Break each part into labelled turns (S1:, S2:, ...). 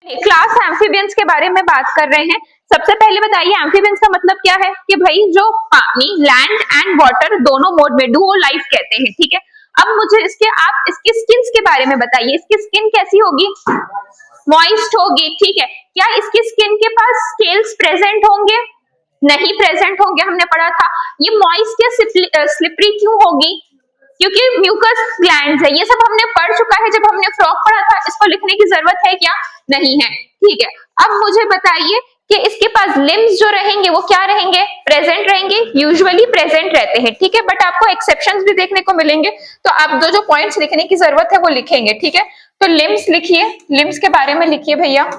S1: Class amphibians के बारे में बात कर रहे हैं। सबसे पहले बताइए एम्फीबियंस का मतलब क्या है कि भाई जो पानी, लैंड एंड वाटर दोनों मोड में डुओ लाइफ कहते हैं, ठीक है। अब मुझे आप इसकी स्किन्स के बारे में बताइए, इसकी स्किन कैसी होगी? मॉइस्ट होगी, ठीक है। क्या इसकी स्किन के पास स्केल्स प्रेजेंट होंगे? नहीं प्रेजेंट होंगे, हमने पढ़ा था। ये मॉइस्ट या स्लिपरी क्यों होगी? क्योंकि म्यूकस ग्लैंड्स है। ये सब हमने पढ़ चुका है जब हमने फ्रॉग पढ़ा था। इसको लिखने की जरूरत है क्या? नहीं है, ठीक है। अब मुझे बताइए कि इसके पास लिम्स जो रहेंगे वो क्या रहेंगे? प्रेजेंट रहेंगे, यूजुअली प्रेजेंट रहते हैं, ठीक है। बट आपको एक्सेप्शंस भी देखने को मिलेंगे, तो आप जो पॉइंट्स लिखने की जरूरत है वो लिखेंगे, ठीक है। तो लिम्स लिखिए, लिम्स के बारे में लिखिए भैया।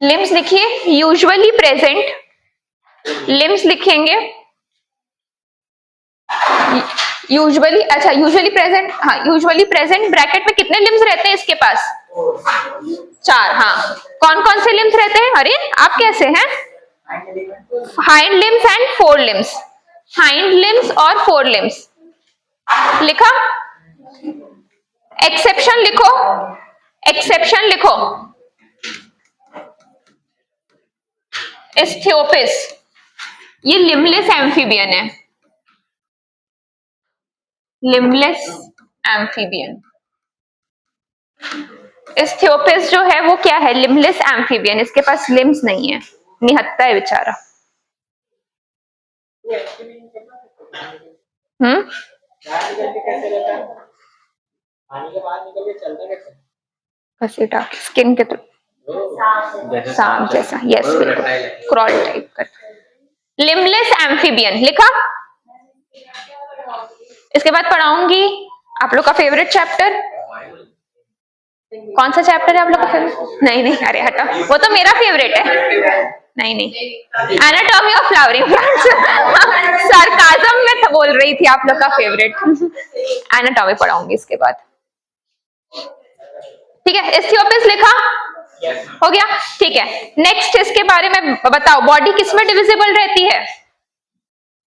S1: लिम्स लिखिए, यूजुअली प्रेजेंट, लिम्स लिखेंगे यूजुअली। अच्छा, यूजुअली प्रेजेंट, हाँ यूजुअली प्रेजेंट ब्रैकेट में कितने लिम्स रहते हैं इसके पास? 4, हाँ। कौन कौन से लिम्स रहते हैं? अरे आप कैसे हैं? Hind limbs and four limbs, hind limbs और फोर लिम्स लिखा। एक्सेप्शन लिखो, एक्सेप्शन लिखो। एस्थियोपिस ये लिमलेस एम्फीबियन है, लिमलेस एम्फीबियन। एस्थियोपिस जो है वो क्या है? Limbless amphibian. इसके पास लिम्स नहीं है, निहत्ता है बेचारा। स्किन के थ्रू, सांप जैसा, यस बिल्कुल, क्रॉल टाइप कर। लिमलेस एम्फीबियन लिखा। इसके बाद पढ़ाऊंगी आप लोग का फेवरेट चैप्टर। कौन सा चैप्टर है आप लोग का फेवरेट? नहीं नहीं, अरे हटा, वो तो मेरा फेवरेट है। नहीं नहीं, anatomy of flowering plants. Sarcasm में तो बोल रही थी आप लोग का फेवरेट। एनाटॉमी पढ़ाऊंगी इसके बाद, ठीक है। एस्थियोपिस लिखा हो गया, ठीक है। नेक्स्ट इसके बारे में बताओ, बॉडी किसमें डिविजिबल रहती है?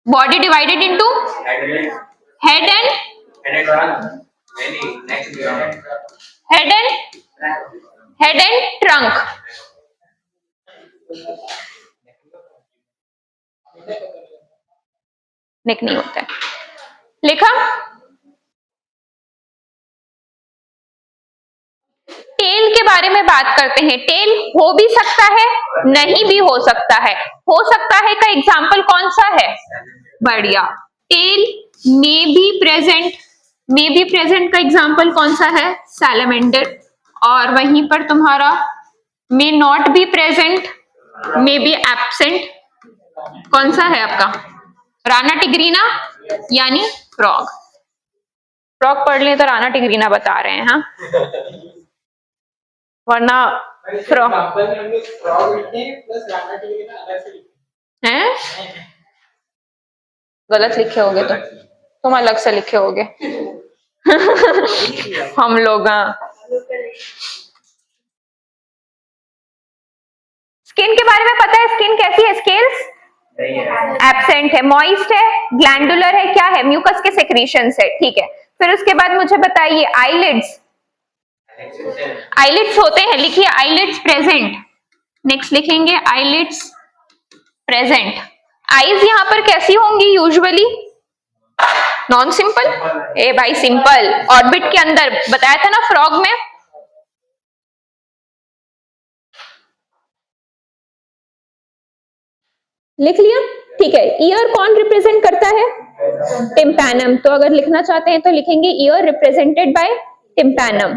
S1: Body divided into head and head and trunk. Neck नहीं होता है, लिखा। टेल के बारे में बात करते हैं। टेल हो भी सकता है, नहीं भी हो सकता है। हो सकता है का एग्जाम्पल कौन सा है? बढ़िया, tell may be present, may be present का एग्जाम्पल कौन सा है? सैलमेंडर। और वहीं पर तुम्हारा may not be present, may be absent, कौन सा है आपका? राना टिग्रीना यानी फ्रॉग। फ्रॉग पढ़ लिए तो राना टिग्रीना बता रहे हैं, हाँ, वरना फ्रॉग हैं, गलत लिखे होगे तो तुम अलग से लिखे होगे। हम लोग स्किन के बारे में पता है? स्किन कैसी है? स्केल्स एब्सेंट है, मॉइस्ट है, ग्लैंडुलर है, क्या है? म्यूकस के सेक्रीशन है, ठीक है। फिर उसके बाद मुझे बताइए आईलिड्स, आईलिड्स होते हैं, लिखिए आईलिड्स प्रेजेंट। नेक्स्ट लिखेंगे आईलिड्स प्रेजेंट। आईज यहां पर कैसी होंगी यूजुअली? Non simple. ए भाई सिंपल, ऑर्बिट के अंदर बताया था ना फ्रॉग में। लिख लिया, ठीक है। ईयर कौन रिप्रेजेंट करता है? टिम्पैनम। तो अगर लिखना चाहते हैं तो लिखेंगे year represented by tympanum.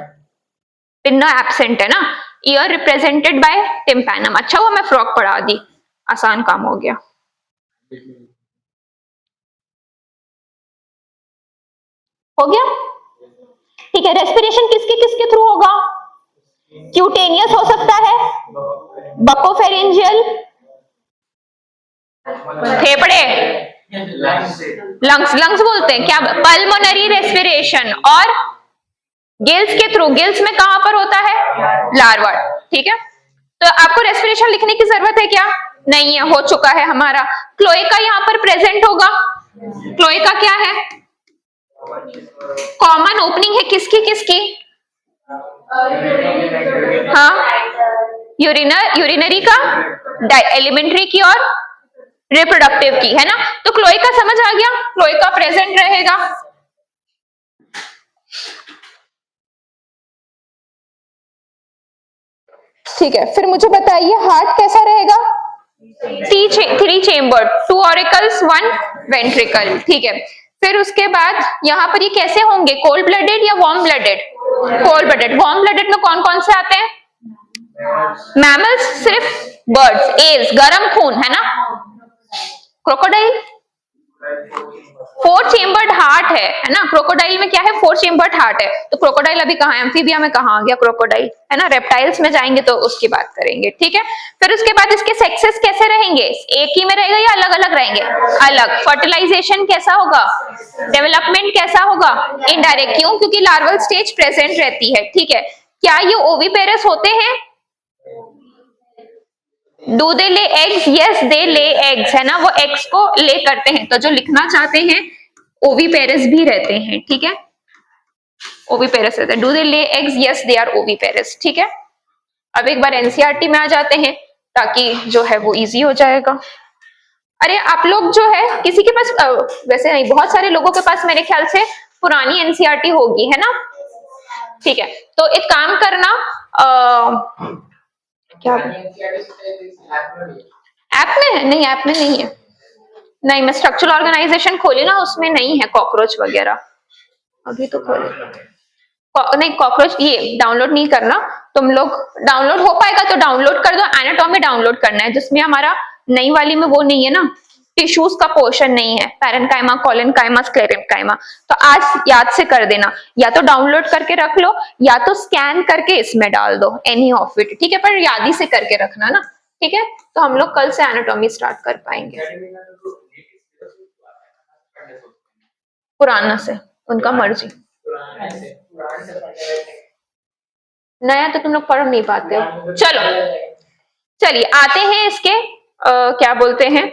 S1: Pinna absent है ना, ईयर रिप्रेजेंटेड बाय टिम्पैनम। अच्छा हुआ मैं फ्रॉग पढ़ा दी, आसान काम हो गया। हो गया, ठीक है। रेस्पिरेशन किसके किसके थ्रू होगा? क्यूटेनियस हो सकता है, बकोफेरेंजियल, फेफड़े, लंग्स, लंग्स बोलते हैं क्या? पल्मोनरी रेस्पिरेशन, और गिल्स के थ्रू। गिल्स में कहां पर होता है? लार्वा, ठीक है। तो आपको रेस्पिरेशन लिखने की जरूरत है क्या? नहीं है, हो चुका है हमारा। क्लोएका यहां पर प्रेजेंट होगा। क्लोएका क्या है? कॉमन ओपनिंग है किसकी किसकी? हाँ, यूरिनरी का, एलिमेंट्री की और रिप्रोडक्टिव की, है ना। तो क्लोएका समझ आ गया, क्लोएका प्रेजेंट रहेगा। ठीक है, फिर मुझे बताइए हार्ट कैसा रहेगा? Three chamber, 2 auricles 1 ventricle. ठीक है, फिर उसके बाद यहाँ पर ये कैसे होंगे, कोल्ड ब्लडेड या warm blooded? Cold blooded. Warm blooded में कौन कौन से आते हैं? मैमल्स सिर्फ, बर्ड्स, एल्स गरम खून, है ना। क्रोकोडाइल 4 चेम्बर्ड हार्ट है ना। क्रोकोडाइल में क्या है, 4 चेम्बर्ड हार्ट है। तो क्रोकोडाइल अभी कहाँ है, एम्फीबिया में कहाँ आ गया क्रोकोडाइल, है ना। रेप्टाइल्स में जाएंगे तो उसकी बात करेंगे। ठीक है, फिर उसके बाद इसके सेक्सेस कैसे रहेंगे, एक ही में रहेगा या अलग अलग रहेंगे? अलग। फर्टिलाइजेशन कैसा होगा, डेवलपमेंट कैसा होगा, इनडायरेक्ट। क्यों? क्योंकि लार्वल स्टेज प्रेजेंट रहती है। ठीक है, क्या ये ओविपेरस होते हैं? Do they lay eggs? Yes they lay eggs, है ना, वो एग्स को ले करते हैं। तो जो लिखना चाहते हैं ओविपेरस भी रहते हैं। ठीक है, ओविपेरस रहते हैं। Do they lay eggs? Yes they are oviparous. ठीक है, अब एक बार एनसीईआरटी में आ जाते हैं ताकि जो है वो इजी हो जाएगा। अरे आप लोग जो है किसी के पास वैसे नहीं, बहुत सारे लोगों के पास मेरे ख्याल से पुरानी एनसीईआरटी होगी, है ना। ठीक है, तो एक काम करना, क्या ऐप में है? नहीं, ऐप में नहीं है। नहीं, मैं स्ट्रक्चरल ऑर्गेनाइजेशन खोली ना, उसमें नहीं है कॉकरोच वगैरह। अभी तो खोले नहीं, कॉकरोच ये डाउनलोड नहीं करना तुम लोग। डाउनलोड हो पाएगा तो डाउनलोड कर दो। एनाटॉमी डाउनलोड करना है जिसमें हमारा नई वाली में वो नहीं है ना, टिश्यूज का पोर्शन नहीं है, पैरेन्काइमा, कोलेनकाइमा, स्क्लेरेन्काइमा। तो आज याद से कर देना, या तो डाउनलोड करके रख लो या तो स्कैन करके इसमें डाल दो, एनी ऑफ इट। ठीक है, पर याद ही से करके रखना ना। ठीक है, तो हम लोग कल से एनाटॉमी स्टार्ट कर पाएंगे। पुराना से उनका मर्जी, नया तो तुम लोग पढ़ नहीं पाते हो। चलो चलिए आते हैं इसके क्या बोलते हैं।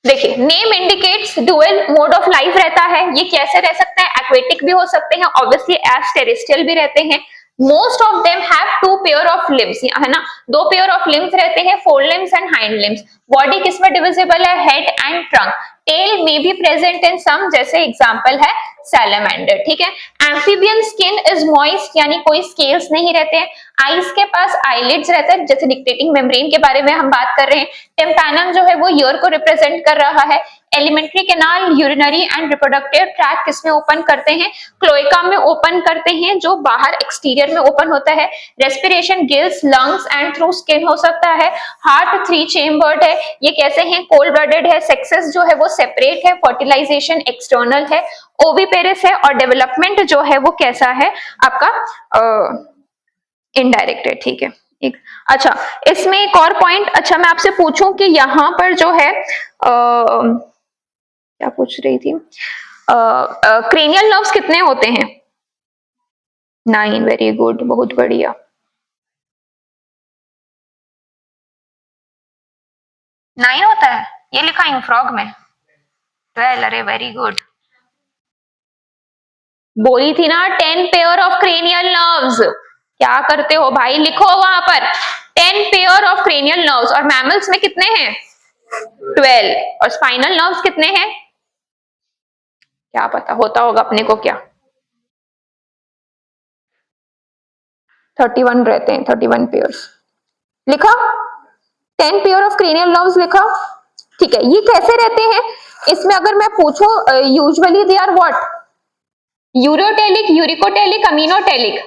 S1: देखिए, name indicates dual mode of life रहता है। ये कैसे रह सकता है, एक्वेटिक भी हो सकते हैं, ऑब्वियसली एज टेरेस्ट्रियल भी रहते हैं। Most of them have 2 pair of limbs, है ना, 2 पेयर ऑफ लिम्स रहते हैं, four limbs and hind limbs. Body किसमें डिविजिबल है, हेड एंड ट्रंक। टेल में भी प्रेजेंट इन सम, जैसे एग्जांपल है सैलमेंडर। ठीक है, एम्फीबियन स्किन इज मॉइस्ट, यानी कोई स्केल्स नहीं रहते हैं। आईज के पास आईलिड्स रहते हैं, जैसे डिक्टेटिंग मेम्ब्रेन के बारे में हम बात कर रहे हैं। टिम्पैनम जो है वो ईयर को रिप्रेजेंट कर रहा है। Alimentary canal, urinary and reproductive tract किसमें ओपन करते हैं, क्लोएका में ओपन करते हैं, जो बाहर एक्सटीरियर में ओपन होता है। Respiration gills, lungs and through skin हो सकता है। हार्ट 3 चेम्बर्ड है। ये कैसे हैं, कोल्ड ब्लडेड है। सेक्सेस जो है वो सेपरेट है। फर्टिलाइजेशन एक्सटर्नल है। ओविपेरस है। और डेवलपमेंट जो है वो कैसा है आपका, इनडायरेक्ट है। ठीक है, एक अच्छा, इसमें एक और पॉइंट, अच्छा मैं आपसे पूछूं कि यहाँ पर जो है क्या पूछ रही थी, क्रेनियल नर्व्स कितने होते हैं? 9, वेरी गुड, बहुत बढ़िया। 9 होता है, ये लिखा है फ्रॉग में 12। अरे वेरी गुड, बोली थी ना 10 पेयर ऑफ क्रेनियल नर्व्स। क्या करते हो भाई, लिखो वहां पर 10 पेयर ऑफ क्रेनियल नर्व्स। और मैमल्स में कितने हैं, 12। और स्पाइनल नर्व्स कितने हैं, क्या पता होता होगा अपने को, क्या 31 रहते हैं, 31 पेयर्स लिखा। 10 पेयर ऑफ क्रेनियल नर्व्स लिखा। ठीक है, ये कैसे रहते हैं, इसमें अगर मैं पूछूं, usually they are what, ureotelic, uricotelic, aminotelic.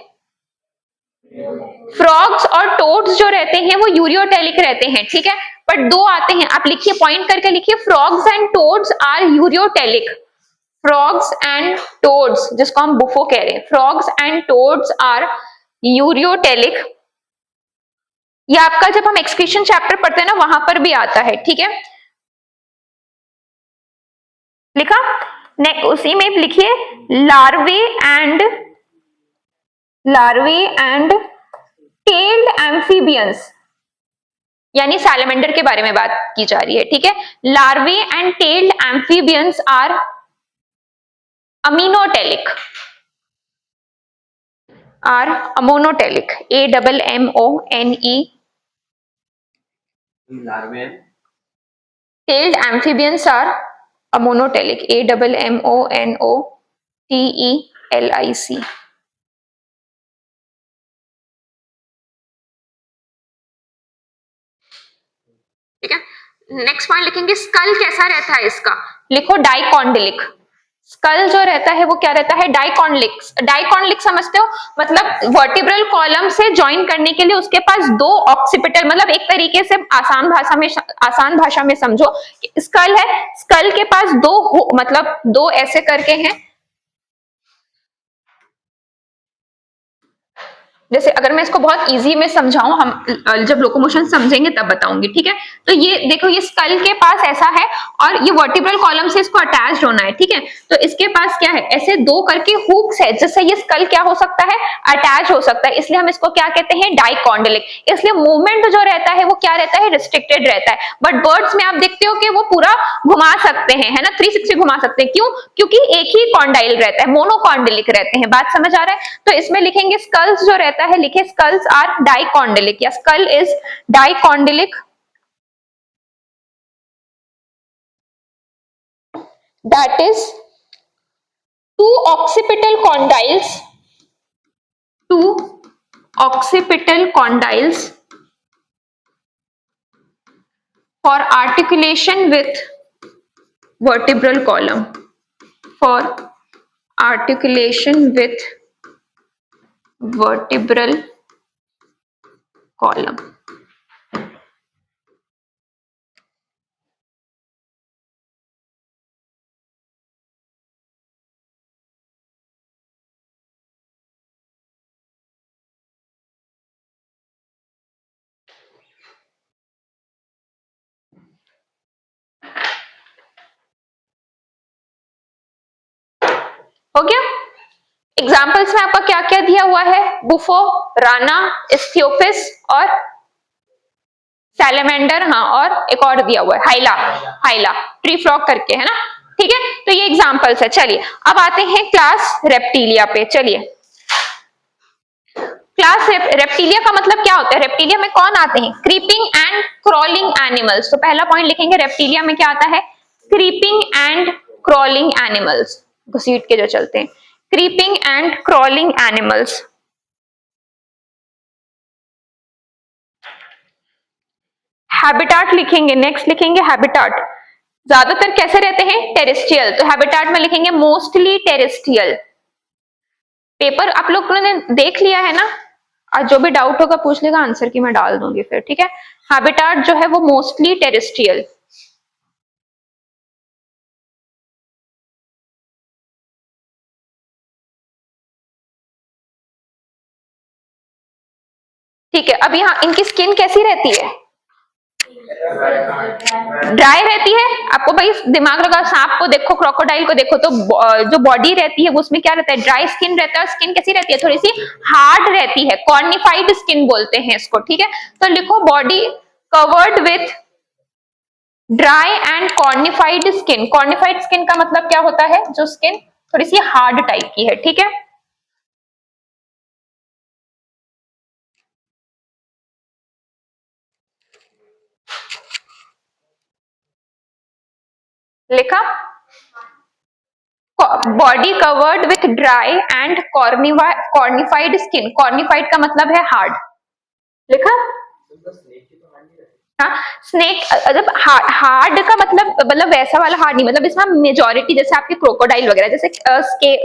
S1: Frogs और टोड्स जो रहते हैं वो यूरियोटेलिक रहते हैं। ठीक है, बट 2 आते हैं, आप लिखिए, पॉइंट करके लिखिए, frogs and toads are ureotelic. Frogs and toads, जिसको हम बुफो कह रहे हैं, frogs and toads are ureotelic. ये आपका जब हम एक्सक्रीशन चैप्टर पढ़ते हैं ना, वहां पर भी आता है। ठीक है, लिखा, उसी में लिखिए, लार्वे एंड टेल्ड एम्फीबियंस, यानी सैलमेंडर के बारे में बात की जा रही है। ठीक है, larvae and tailed amphibians are aminotelic, are ammonotelic, AMMONE, tailed amphibians are amonotelic, AMMONOTELIC. ठीक है, नेक्स्ट पॉइंट लिखेंगे स्कल कैसा रहता है इसका, लिखो डाइकॉन्डिलिक। स्कल जो रहता है वो क्या रहता है, डाइकॉन्डिलिक। डाइकॉन्डिलिक समझते हो, मतलब वर्टिब्रल कॉलम से ज्वाइन करने के लिए उसके पास दो ऑक्सीपिटल, मतलब एक तरीके से आसान भाषा में समझो, स्कल है, स्कल के पास दो मतलब दो ऐसे करके हैं, जैसे अगर मैं इसको बहुत इजी में समझाऊं, हम जब लोकोमोशन समझेंगे तब बताऊंगी, ठीक है। तो ये देखो, ये स्कल के पास ऐसा है और ये वर्टिब्रल कॉलम से इसको अटैच होना है, ठीक है। तो इसके पास क्या है, ऐसे दो करके हुक्स है, जिससे ये स्कल क्या हो सकता है, अटैच हो सकता है, इसलिए हम इसको क्या कहते हैं, डाइकॉन्डिलिक। इसलिए मूवमेंट जो रहता है वो क्या रहता है, रिस्ट्रिक्टेड रहता है। बट बर्ड्स में आप देखते हो कि वो पूरा घुमा सकते हैं, है ना, 360 घुमा सकते हैं, क्यों, क्योंकि एक ही कॉन्डाइल रहता है, मोनोकॉन्डिलिक रहते हैं। बात समझ आ रहा है। तो इसमें लिखेंगे स्कल्स जो रहता है, लिखे स्कल्स आर डाइकॉन्डिलिक, या skull is dicondylic, that is two occipital condyles, two occipital condyles for articulation with vertebral column, for articulation with vertebral column। हो गया। एग्जाम्पल्स में आपका क्या क्या दिया हुआ है, बुफो, राना, इस्थियोपिस और सैलेमेंडर, हाँ, और एक और दिया हुआ है हाइला, हाइला ट्री फ्रॉग करके, है ना। ठीक है, तो ये एग्जाम्पल्स है। चलिए अब आते हैं क्लास रेप्टिलिया पे। चलिए, क्लास रेप्टिलिया का मतलब क्या होता है, रेप्टिलिया में कौन आते हैं, क्रीपिंग एंड क्रॉलिंग एनिमल्स। तो पहला पॉइंट लिखेंगे, रेप्टिलिया में क्या आता है, क्रीपिंग एंड क्रॉलिंग एनिमल्स, घसीट के जो चलते हैं, creeping and crawling animals. Habitat लिखेंगे, नेक्स्ट लिखेंगे हैबिटाट, ज्यादातर कैसे रहते हैं, टेरेस्ट्रियल। तो हैबिटाट में लिखेंगे मोस्टली टेरेस्ट्रियल। पेपर आप लोगों ने देख लिया है ना, आज जो भी डाउट होगा पूछ लेगा, आंसर की मैं डाल दूंगी फिर, ठीक है। हैबिटाट जो है वो मोस्टली टेरेस्ट्रियल। ठीक है, अब यहाँ इनकी स्किन कैसी रहती है, ड्राई रहती है। आपको भाई दिमाग लगा, सांप को देखो, क्रोकोडाइल को देखो, तो जो बॉडी रहती है वो उसमें क्या रहता है, ड्राई स्किन रहता है, और स्किन कैसी रहती है, थोड़ी सी हार्ड रहती है, कॉर्निफाइड स्किन बोलते हैं इसको, ठीक है। तो लिखो body covered with dry and cornified skin. Cornified skin का मतलब क्या होता है, जो स्किन थोड़ी सी हार्ड टाइप की है, ठीक है। लिखा, body covered with dry and cornified skin. Cornified का मतलब है हार्ड, लिखा। हाँ, स्नेक मतलब हार्ड का मतलब वैसा वाला हार्ड नहीं, मतलब इसमें मेजोरिटी जैसे आपके क्रोकोडाइल वगैरह, जैसे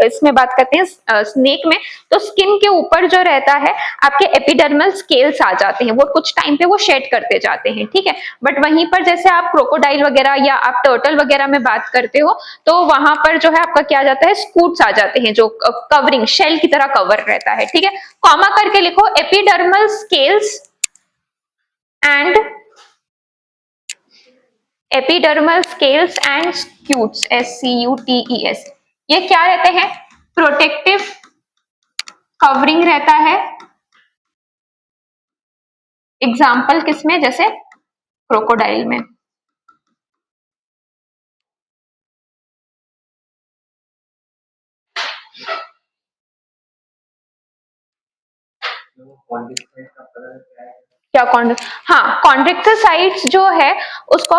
S1: इसमें बात करते हैं स्नेक में, तो स्किन के ऊपर जो रहता है आपके एपिडर्मल स्केल्स आ जाते हैं, वो कुछ टाइम पे वो शेड करते जाते हैं, ठीक है। बट वहीं पर जैसे आप क्रोकोडाइल वगैरह या आप टर्टल वगैरह में बात करते हो, तो वहां पर जो है आपका क्या जाता है, स्कूट्स आ जाते हैं, जो कवरिंग शेल की तरह कवर रहता है, ठीक है। कॉमा करके लिखो, epidermal scales and epidermal scales and scutes, SCUTES, ये क्या रहते हैं, प्रोटेक्टिव कवरिंग रहता है। एग्जाम्पल किसमें, जैसे क्रोकोडाइल में। क्या हाँ, कॉन्ड्रिक्टोसाइट्स जो है उसको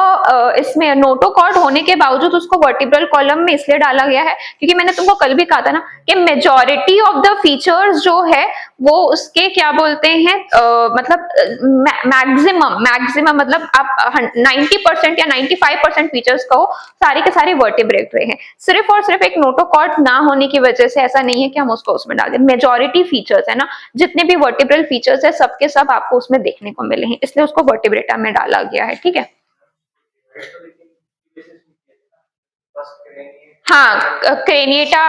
S1: इसमें नोटोकॉर्ड होने के बावजूद उसको वर्टिब्रल कॉलम में इसलिए डाला गया है क्योंकि मैंने तुमको कल भी कहा था ना कि मेजॉरिटी ऑफ द फीचर्स जो है वो उसके क्या बोलते हैं मतलब मैक्सिमम मैक्सिमम मतलब आप 90% या 95% फीचर्स कहो सारे के सारे वर्टिब्रेट रहे हैं। सिर्फ और सिर्फ एक नोटोकॉर्ड ना होने की वजह से ऐसा नहीं है कि हम उसको उसमें डाल दें। मेजॉरिटी फीचर्स है ना, जितने भी वर्टिब्रल फीचर्स है सबके सब आपको उसमें देखने को मिले हैं, इसलिए उसको वर्टिब्रेटा में डाला गया है। ठीक है, हाँ क्रेनिएटा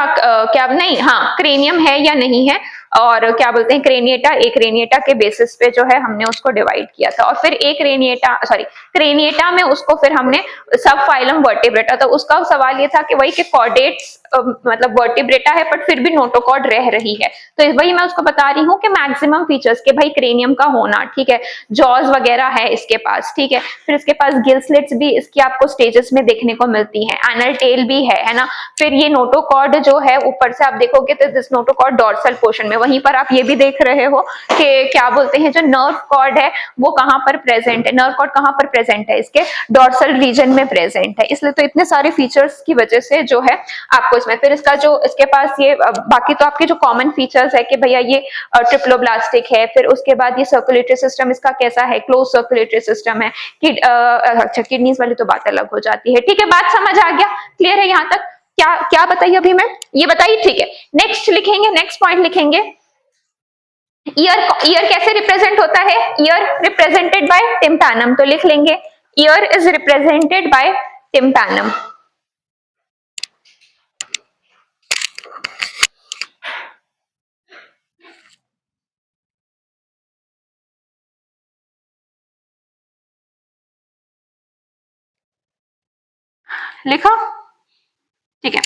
S1: क्या नहीं, हाँ क्रेनियम है या नहीं है, और क्या बोलते हैं क्रेनिएटा, एक क्रेनिएटा के बेसिस पे जो है हमने उसको डिवाइड किया था, और फिर एक क्रेनिएटा सॉरी क्रेनिएटा में उसको फिर हमने सब फाइलम वर्टिब्रेटा, तो उसका सवाल ये था कि वही के कॉर्डेट्स मतलब वर्टिब्रेटा है बट फिर भी नोटोकॉर्ड रह रही है, तो वही मैं उसको बता रही हूँ कि मैक्सिमम फीचर्स के भाई क्रेनियम का होना, ठीक है, जॉज वगैरह है इसके पास, ठीक है, फिर इसके पास गिल स्लिट्स भी इसकी आपको स्टेजेस में देखने को मिलती है, एनल टेल भी है ना, फिर ये नोटोकॉर्ड जो है ऊपर से आप देखोगे तो दिस नोटोकॉर्ड डॉर्सल पोर्शन में, वहीं पर आप ये भी देख रहे हो कि क्या बोलते हैं जो नर्व कॉर्ड है वो कहां पर प्रेजेंट है, नर्व कॉर्ड कहां पर प्रेजेंट है, इसके डॉर्सल रीजन में प्रेजेंट है, इसलिए तो इतने सारे फीचर्स की वजह से जो है आपको इसमें, फिर इसका जो इसके पास ये बाकी तो आपके जो कॉमन फीचर्स है कि भैया ये ट्रिप्लोब्लास्टिक है, फिर उसके बाद ये सर्कुलेटरी सिस्टम इसका कैसा है, क्लोज सर्कुलेटरी सिस्टम है, अच्छा किडनीज वाली तो बात अलग हो जाती है। ठीक है, बात समझ आ गया, क्लियर है यहाँ तक? क्या क्या बताइए अभी मैं, ये बताइए, ठीक है। नेक्स्ट लिखेंगे, नेक्स्ट पॉइंट लिखेंगे, ईयर, ईयर कैसे रिप्रेजेंट होता है, ईयर रिप्रेजेंटेड बाय टिम्पैनम, तो लिख लेंगे year is represented by tympanum. लिखा, ठीक है।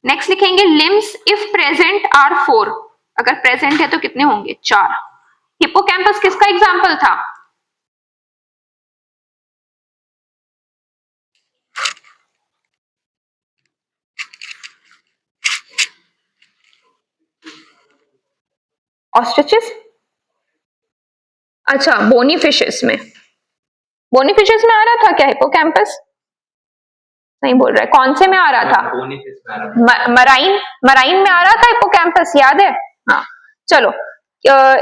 S1: नेक्स्ट लिखेंगे लिम्स इफ प्रेजेंट आर 4, अगर प्रेजेंट है तो कितने होंगे, 4। हिप्पोकैम्पस किसका एग्जाम्पल था, ऑस्ट्रिचेस, अच्छा बोनी फिशेस में, बोनी फिशेस में आ रहा था क्या हिप्पोकैम्पस, नहीं बोल रहा है, कौन से में आ रहा था, मराइन, मराइन में आ रहा था हिप्पोकैम्पस, याद है, हाँ चलो।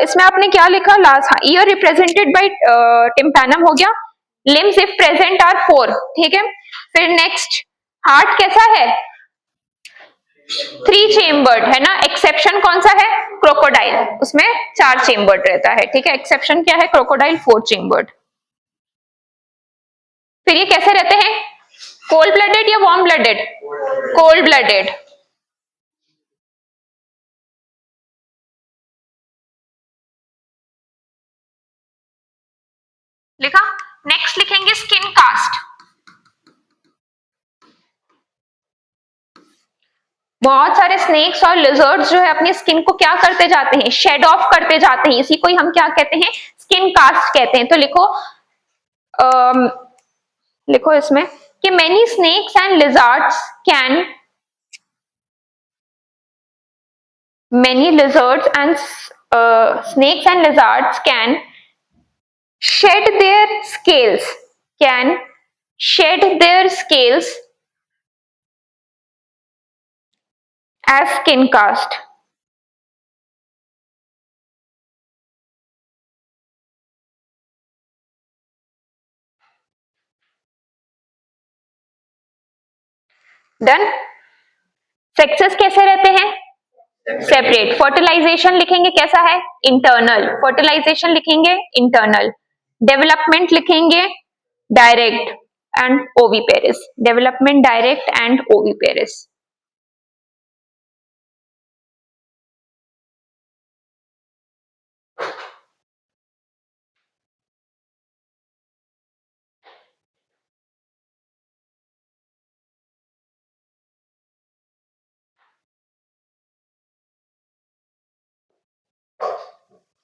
S1: इसमें आपने क्या लिखा लास्ट, हाँ ईयर रिप्रेजेंटेड बाय टिम्पैनम हो गया, लिम्स इफ प्रेजेंट आर 4, ठीक है। फिर नेक्स्ट हार्ट कैसा है, 3 चेम्बर्ड है ना, एक्सेप्शन कौन सा है, क्रोकोडाइल, उसमें 4 चेम्बर्ड रहता है, ठीक है, एक्सेप्शन क्या है, क्रोकोडाइल 4 चेम्बर्ड। फिर ये कैसे रहते हैं, कोल्ड ब्लडेड या वार्म ब्लडेड, कोल्ड ब्लडेड, लिखा। नेक्स्ट लिखेंगे स्किन कास्ट, बहुत सारे स्नेक्स और लिजर्ड्स जो है अपनी स्किन को क्या करते जाते हैं, शेड ऑफ करते जाते हैं, इसी को ही हम क्या कहते हैं, स्किन कास्ट कहते हैं। तो लिखो लिखो इसमें कि many snakes and lizards can, many lizards and snakes and lizards shed their scales can shed their scales as skin cast. Done. Sexes कैसे रहते हैं, सेपरेट। फर्टिलाइजेशन लिखेंगे कैसा है, इंटरनल, फर्टिलाइजेशन लिखेंगे इंटरनल। डेवलपमेंट लिखेंगे direct and oviparous, development direct and oviparous.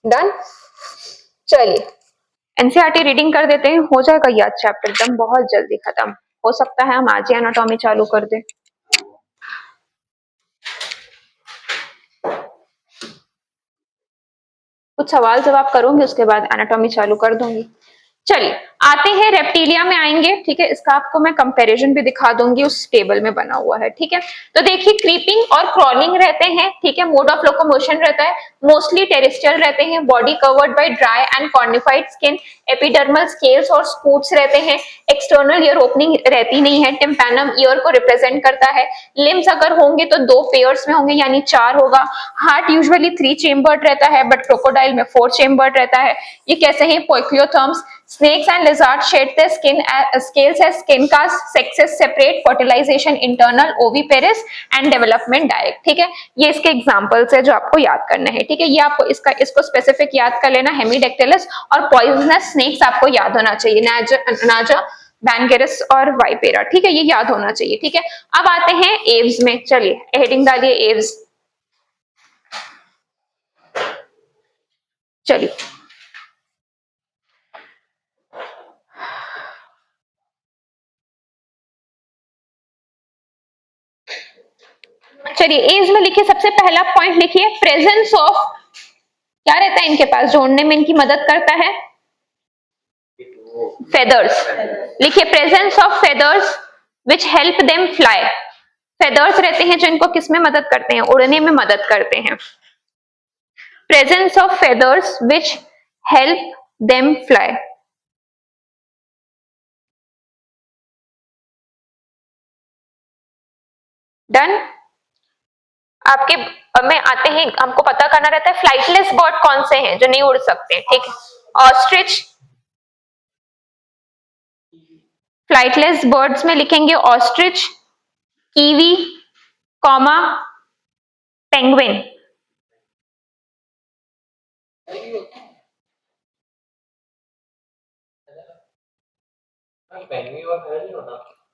S1: Done, चलिए NCERT reading कर देते हैं, हो जाएगा ये चैप्टर एकदम बहुत जल्दी खत्म, हो सकता है हम आज ही एनाटॉमी चालू कर दें। कुछ सवाल जवाब करूंगी, उसके बाद एनाटॉमी चालू कर दूंगी। चलिए आते हैं रेप्टिलिया में आएंगे, ठीक है। इसका आपको मैं कंपैरिजन भी दिखा दूंगी, उस टेबल में बना हुआ है, ठीक है। तो देखिए क्रीपिंग और क्रॉलिंग रहते हैं, ठीक है। मोड ऑफ लोकोमोशन रहता है, मोस्टली टेरेस्ट्रियल रहते हैं, body covered by dry and cornified skin, epidermal scales और स्पूट्स रहते हैं, एक्सटर्नल ईयर ओपनिंग रहती नहीं है, टिम्पैनम ईयर को रिप्रेजेंट करता है, लिम्स अगर होंगे तो दो पेयर्स में होंगे यानी चार होगा, हार्ट यूजुअली 3 चेम्बर्ड रहता है बट क्रोकोडाइल में 4 चेम्बर्ड रहता है। ये कैसे हैं पोइक्लियोथर्म्स, snakes and lizards shed their skin scales as skin cast, sexes separate, fertilization internal, oviparous and development direct, ठीक है। ये इसके एग्जांपल्स है जो आपको याद करना है, ठीक है। ये आपको इसको स्पेसिफिक याद कर लेना, हेमीडेक्टिलस और पॉइजनस स्नेक्स आपको याद होना चाहिए, नाजा बैंगेरस और वाइपेरा, ठीक है। ये याद होना चाहिए, ठीक है। अब आते हैं एव्स में, चलिए हेडिंग डालिए एव्स। चलिए चलिए एव्स में लिखिए, सबसे पहला पॉइंट लिखिए, प्रेजेंस ऑफ, क्या रहता है इनके पास जो उड़ने में इनकी मदद करता है, फेदर्स। लिखिए presence of feathers which help them fly, feathers रहते हैं जो इनको किस में मदद करते हैं, उड़ने में मदद करते हैं। Presence of feathers which help them fly. Done. आपके में आते हैं, हमको पता करना रहता है फ्लाइटलेस बर्ड कौन से हैं जो नहीं उड़ सकते, ठीक है। ऑस्ट्रिच, फ्लाइटलेस बर्ड्स में लिखेंगे ऑस्ट्रिच, कीवी, कॉमा, पेंगुइन।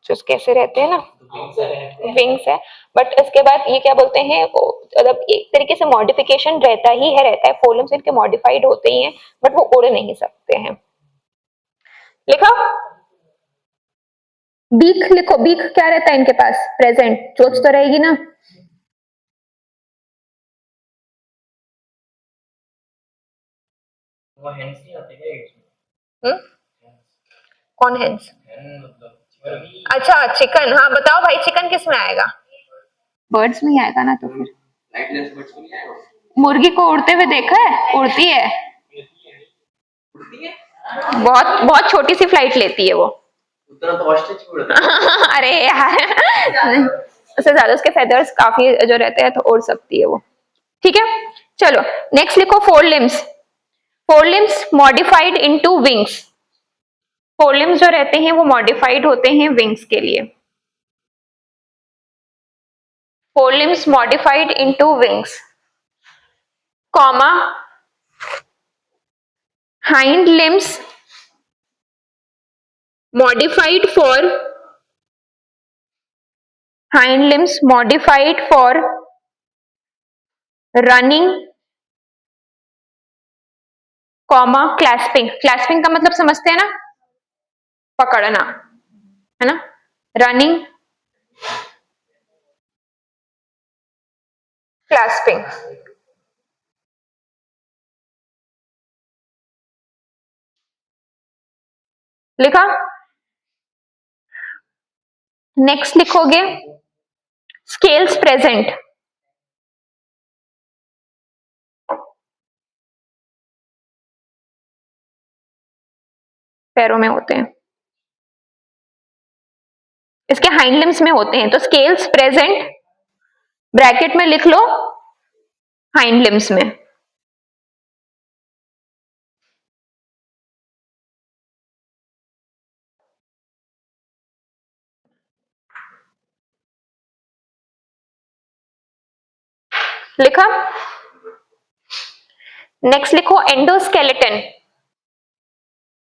S1: जो कैसे रहते हैं ना, विंग्स है, बट इसके बाद ये क्या बोलते हैं, मतलब एक तरीके से मॉडिफिकेशन रहता ही है, रहता है, फोलम्स इनके मॉडिफाइड होते ही हैं बट वो उड़ नहीं सकते हैं। लिखा, बीक लिखो, बीक क्या रहता है इनके पास, प्रेजेंट, चोच तो रहेगी ना। वो हेंस नहीं आते क्या, कौन हेंस, अच्छा चिकन, हाँ बताओ भाई, चिकन किस में आएगा, बर्ड्स में ही आएगा ना, तो फिर मुर्गी को उड़ते हुए देखा है, उड़ती है, बहुत बहुत छोटी सी फ्लाइट लेती है वो, उतना तो ऑस्ट्रिच उड़ता है। अरे यार उससे ज्यादा उसके फेदर्स काफी जो रहते हैं तो उड़ सकती है वो, ठीक है। चलो नेक्स्ट लिखो four limbs, four limbs modified into wings, four limbs जो रहते हैं वो मॉडिफाइड होते हैं विंग्स के लिए, four limbs modified into wings, comma, hind limbs modified for, hind limbs modified for running, comma, clasping, clasping का मतलब समझते हैं ना, पकड़ना, है ना, रनिंग, क्लैस्पिंग। लिखा, नेक्स्ट लिखोगे स्केल्स प्रेजेंट, पैरों में होते हैं, इसके हाइंड लिम्स में होते हैं, तो स्केल्स प्रेजेंट ब्रैकेट में लिख लो हाइंड लिम्स में। लिखा, नेक्स्ट लिखो एंडोस्केलेटन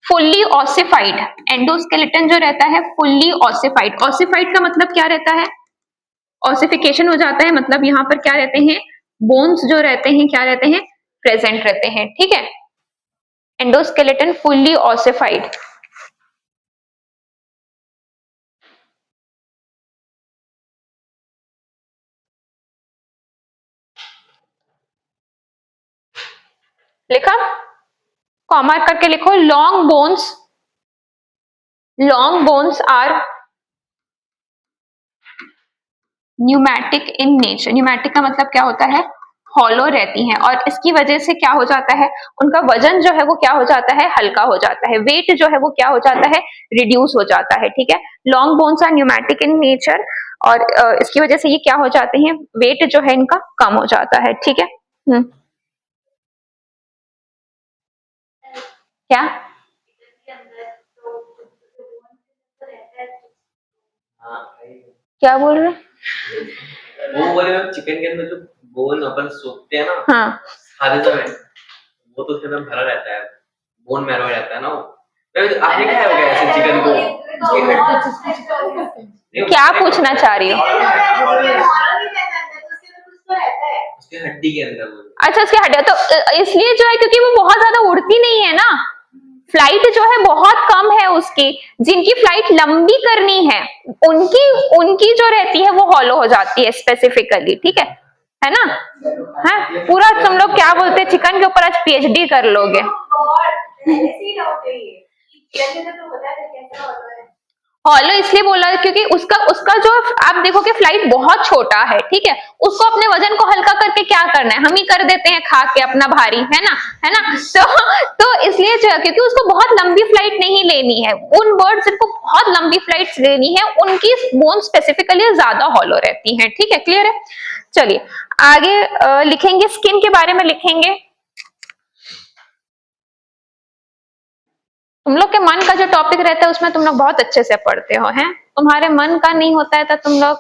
S1: फुल्ली ऑसिफाइड, एंडोस्केलेटन जो रहता है फुल्ली ऑसिफाइड, ऑसिफाइड का मतलब क्या रहता है, ऑसिफिकेशन हो जाता है, मतलब यहाँ पर क्या रहते हैं, बोन्स जो रहते हैं क्या रहते हैं, प्रेजेंट रहते हैं, ठीक है। Endoskeleton fully ossified. लिखा? कॉमा करके लिखो, long bones are pneumatic in nature. Pneumatic का मतलब क्या होता है? हॉलो रहती हैं, और इसकी वजह से क्या हो जाता है, उनका वजन जो है वो क्या हो जाता है? हल्का हो जाता है, वेट जो है वो क्या हो जाता है? रिड्यूस हो जाता है। ठीक है, long bones are pneumatic in nature, और इसकी वजह से ये क्या हो जाते हैं? वेट जो है इनका कम हो जाता है। ठीक है। क्या क्या बोल रहे?
S2: वो बोले चिकन के अंदर जो बोन अपन सोखते हैं ना,
S1: हाँ,
S2: खाते समय, वो तो उसके अंदर भरा रहता है, बोन मैरो रहता है ना वो। आपने क्या हो गया ऐसे चिकन को?
S1: क्या पूछना चाह रही हो?
S2: उसके हड्डी के अंदर वो।
S1: अच्छा, उसके हड्डी तो इसलिए जो है क्योंकि वो बहुत ज्यादा उड़ती नहीं है ना, फ्लाइट जो है बहुत कम है उसकी। जिनकी फ्लाइट लंबी करनी है उनकी उनकी जो रहती है वो हॉलो हो जाती है स्पेसिफिकली। ठीक है ना? हाँ, पूरा तुम लोग क्या बोलते हैं, चिकन के ऊपर आज पीएचडी कर लोगे। हॉलो इसलिए बोला क्योंकि उसका उसका जो आप देखोगे फ्लाइट बहुत छोटा है। ठीक है, उसको अपने वजन को हल्का करके क्या करना है? हम ही कर देते हैं खा के अपना भारी, है ना? है ना? तो इसलिए जो है क्योंकि उसको बहुत लंबी फ्लाइट नहीं लेनी है, उन बर्ड्स को बहुत लंबी फ्लाइट्स लेनी है, उनकी बोन स्पेसिफिकली ज्यादा हॉलो रहती हैं। ठीक है, क्लियर है? चलिए आगे लिखेंगे, स्किन के बारे में लिखेंगे। तुम लोग के मन का जो टॉपिक रहता है उसमें तुम लोग बहुत अच्छे से पढ़ते हो, हैं? तुम्हारे मन का नहीं होता है तो तुम लोग,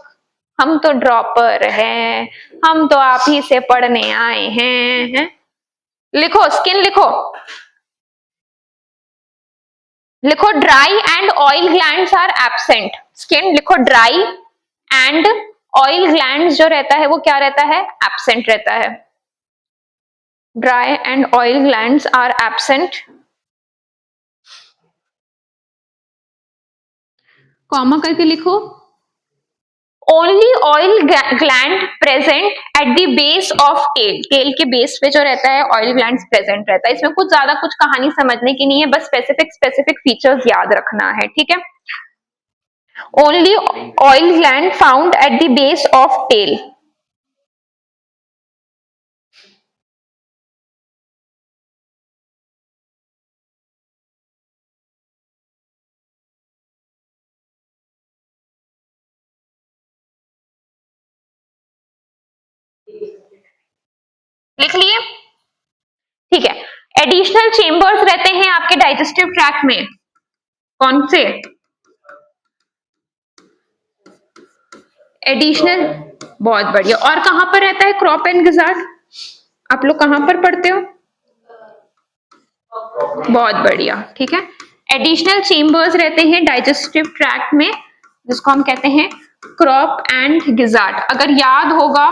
S1: हम तो ड्रॉपर हैं, हम तो आप ही से पढ़ने आए हैं? लिखो, स्किन लिखो, लिखो dry and oil glands are absent. Skin लिखो, ड्राई एंड ऑयल ग्लैंड्स जो रहता है वो क्या रहता है? एब्सेंट रहता है। Dry and oil glands are absent. Comma करके लिखो, only oil gland present at the base of tail. Tail के बेस पे जो रहता है ऑयल ग्लैंड प्रेजेंट रहता है। इसमें कुछ ज्यादा कुछ कहानी समझने की नहीं है, बस स्पेसिफिक फीचर्स याद रखना है। ठीक है, only oil gland found at the base of tail. लिख लिए? ठीक है, एडिशनल चेम्बर्स रहते हैं आपके डाइजेस्टिव ट्रैक्ट में। कौन से? एडिशनल, बहुत बढ़िया। और कहां पर रहता है क्रॉप एंड गिजार्ड? आप लोग कहां पर पढ़ते हो? बहुत बढ़िया, ठीक है। एडिशनल चेम्बर्स रहते हैं डाइजेस्टिव ट्रैक्ट में, जिसको हम कहते हैं क्रॉप एंड गिजार्ड। अगर याद होगा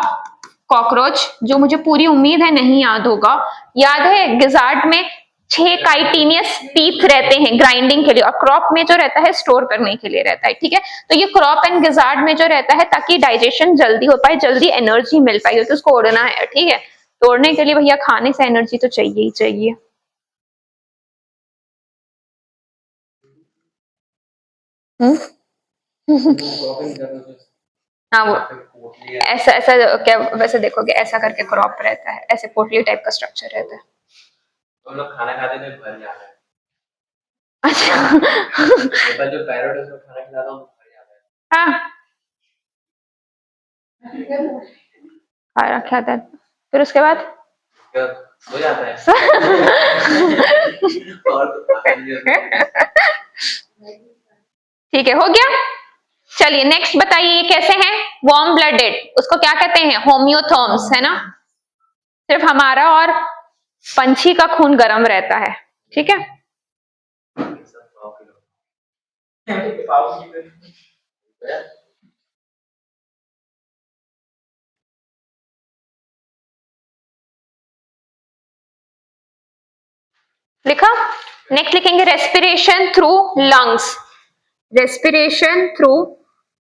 S1: कॉकरोच, जो मुझे पूरी उम्मीद है नहीं याद होगा, याद है गिजार्ड में 6 काइटिनियस टीथ रहते हैं ग्राइंडिंग के लिए, और क्रॉप में जो रहता है स्टोर करने के लिए रहता है। ठीक है, तो ये क्रॉप एंड गिजार्ड में जो रहता है ताकि डाइजेशन जल्दी हो पाए, जल्दी एनर्जी मिल पाए, तो उसको ओढ़ना है। ठीक है, तोड़ने के लिए भैया खाने से एनर्जी तो चाहिए ही चाहिए। हाँ, वो ऐसा ऐसा क्या वैसे देखोगे, ऐसा करके क्रॉप रहता है, ऐसे पोटली टाइप का स्ट्रक्चर रहता है।
S2: हम लोग खाना खाते थे भर जाता है।
S1: अच्छा
S2: जो पैरोट है उसको खाना खिलाता हूँ भर जाता है।
S1: हाँ, खाना खाता है, फिर उसके बाद
S2: हो जाता है। और
S1: ठीक है, हो गया। चलिए नेक्स्ट बताइए, कैसे हैं? वार्म ब्लडेड, उसको क्या कहते हैं? होम्योथर्म्स, है ना? सिर्फ हमारा और पंछी का खून गर्म रहता है। ठीक है, लिखा? नेक्स्ट लिखेंगे respiration through lungs. Respiration through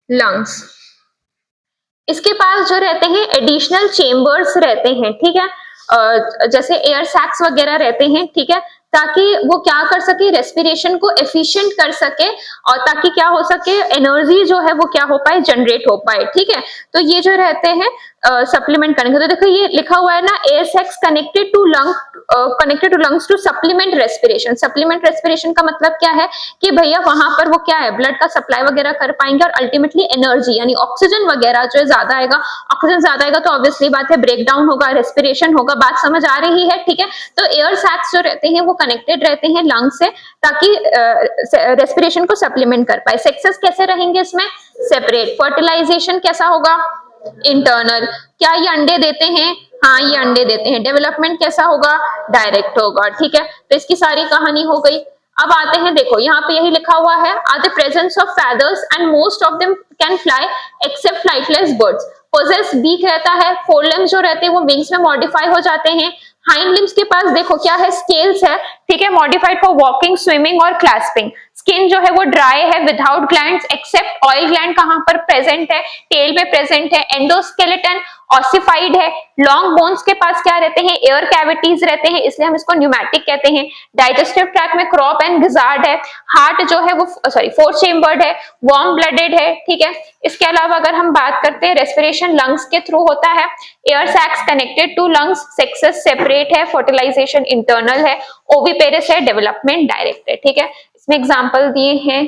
S1: lungs, इसके पास जो रहते हैं एडिशनल चेम्बर्स रहते हैं। ठीक है, जैसे एयर सैक्स वगैरह रहते हैं, ठीक है, ताकि वो क्या कर सके, रेस्पिरेशन को एफिशिएंट कर सके, और ताकि क्या हो सके, एनर्जी जो है वो क्या हो पाए, जनरेट हो पाए, ठीक है। तो ये जो रहते हैं सप्लीमेंट करेंगे, तो देखो ये लिखा हुआ है ना, air sacs connected to lung, connected to lungs to supplement respiration. Supplement respiration का मतलब क्या है कि भैया वहां पर वो क्या है, ब्लड का सप्लाई वगैरह कर पाएंगे, और अल्टीमेटली एनर्जी यानी ऑक्सीजन वगैरह जो है ज्यादा आएगा। ऑक्सीजन ज्यादा आएगा तो ऑब्वियसली बात है ब्रेक डाउन होगा, रेस्पिरेशन होगा। बात समझ आ रही है, ठीक है। तो एयर सैक्स जो रहते हैं वो कनेक्टेड रहते हैं लंग से, ताकि रेस्पिरेशन को सप्लीमेंट कर पाए। सेक्सेस कैसे रहेंगे इसमें, सेपरेट। फर्टिलाइजेशन कैसा होगा, इंटरनल। क्या ये अंडे देते हैं, हाँ ये अंडे देते हैं। डेवलपमेंट कैसा होगा, डायरेक्ट होगा, ठीक है। तो इसकी सारी कहानी हो गई। अब आते हैं, देखो यहाँ पे यही लिखा हुआ है, are the presence of feathers and most of them can fly except flightless birds. Possess beak रहता है, फोर लिम्स जो रहते हैं वो विंग्स में मॉडिफाई हो जाते हैं। हाइंड लिम्स के पास देखो क्या है, स्केल्स है, ठीक है, मॉडिफाइड फॉर वॉकिंग, स्विमिंग और क्लैस्पिंग। स्किन जो है वो ड्राई है, without glands, except oil gland कहां पर प्रेजेंट है, टेल में प्रेजेंट है। एंडोस्केलेटन ऑसिफाइड है। लॉन्ग बोन्स के पास क्या रहते हैं, एयर कैविटीज रहते हैं, इसलिए हम इसको न्यूमैटिक कहते हैं। डाइजेस्टिव ट्रैक्ट में क्रॉप एंड गिजार्ड है। हार्ट जो है वो फोर चेम्बर्ड है, वार्म ब्लडेड है, ठीक है। इसके अलावा अगर हम बात करते हैं, रेस्पिरेशन लंग्स के थ्रू होता है। Air sacs connected to lungs, sexes separate है, फर्टिलाइजेशन इंटरनल है, ओविपेरिस है, डेवलपमेंट डायरेक्ट है, ठीक है। इसमें एग्जांपल दिए हैं,